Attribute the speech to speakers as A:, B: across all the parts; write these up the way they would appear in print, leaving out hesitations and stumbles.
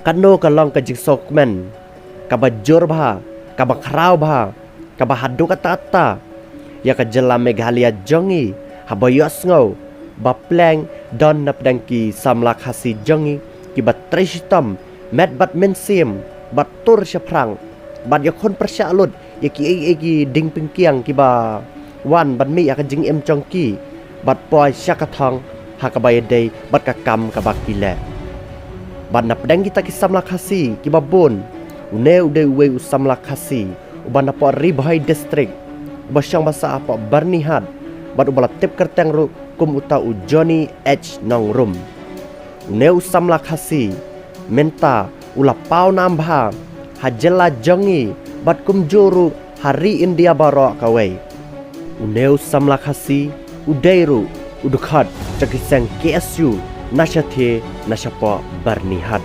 A: kano kalong ka jing sokmen kaba jor bha kaba khrau bha kaba hadu kata ya ka jela Meghalaya jongi habayos ngau ba pleng don nap dangki samla khasi jongi ki ba tristam met bat mensim bat tur syaprang bat ya kon persyalut ya ki egi ding pingkiang ki ba wan ban mi ya ka jing em chongki bat poi syakathong hakabay day bat ka kam ka bakile bat nap dang kita ki samla khasi ki ba bon une ude we usamla khasi uban po ribhai district basyang basa apa barnihat bat ubala tip kerteng ru kum uta u Johnny H Nongrum une usamla khasi menta ula pau nambha hajela jongi bat kum juru hari India baro kawai une usamla khasi udairu udukhat chakisang KSU nasyathe nasyapa barnihat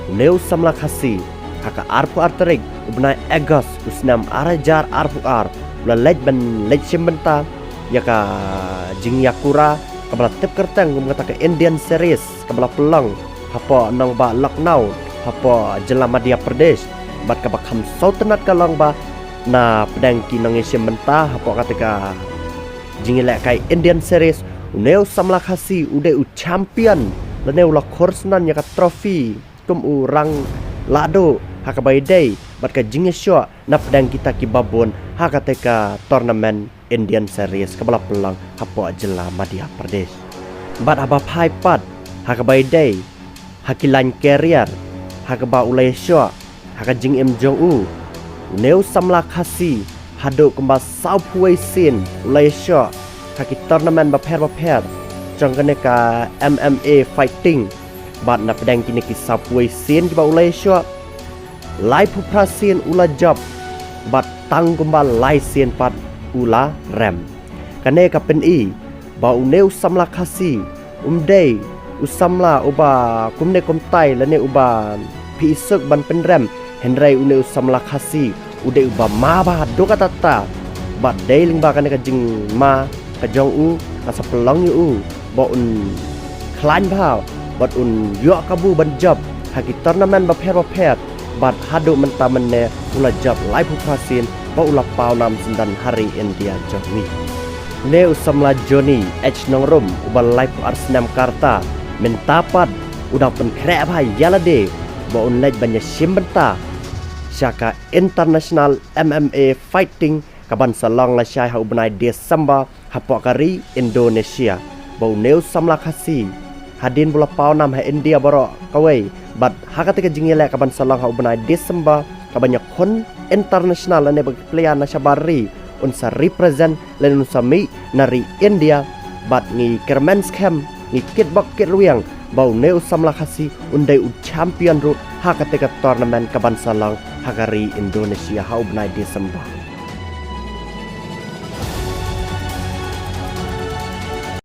A: une usamla khasi haka arpu arterik ubnai agos usnam arajar arpu ar ula lej ban lej simbenta yaka jing yakura kabala tip kerteng mengata ke Indian series kabala pelang hapa nang ba Lucknow hapa jela Madhya Pradesh bat kabak ham sautanat kalang ba na pedang ki nang simbenta hapa katika jing lek kai Indian series uneu samla khasi ude u champion lene ula khorsnan yaka trophy tum u rang lado hakabai day bat ka jingesyo na pedang kita ki babon hakateka tournament Indian series kabala pelang hapo jela Madhya Pradesh bat aba phai pat hakabai day hakilan career hakaba ulai syo hakajing em jong u neu samla khasi hado kemba saupuai sin ulai syo haki tournament ba pher jongkane ka MMA fighting bat na pedang kini ki saupuai sin ki ba ulai syo lai puprasin ula job bat tang kumba lai sien pat ula rem kane ka pen I ba uneu samla khasi umdei usamla uba kumne komtai lane uba pisuk ban pen rem henrai uneu samla khasi ude uba ma ba do katata bat dei ling ba kane ka jing ma ka jong u ka sapelong u ba un klan ba bat un yo kabu ban job haki tournament ba pher bat hadu mentamene ula jab lai puprasin ba ula pau nam sindan hari India jongi neu samla Johnny H Nongrum uba lai pu arsenam karta mentapat udah pen krek bhai yalade ba un lej banya simbenta syaka international MMA fighting kaban salong la syai ha ubnai Desember hapokari Indonesia ba neu samla khasi hadin bula pau nam ha India baro kawai bat hakatika jingile kaban salang ha ubnai Desember kabanya kon international ane bagi player na syabari unsa represent len unsa mi nari India bat ngi kermens camp ngi kitbok kitruang bau neu samla khasi undai u champion ru hakatika tournament kaban salang hagari Indonesia ha ubnai Desember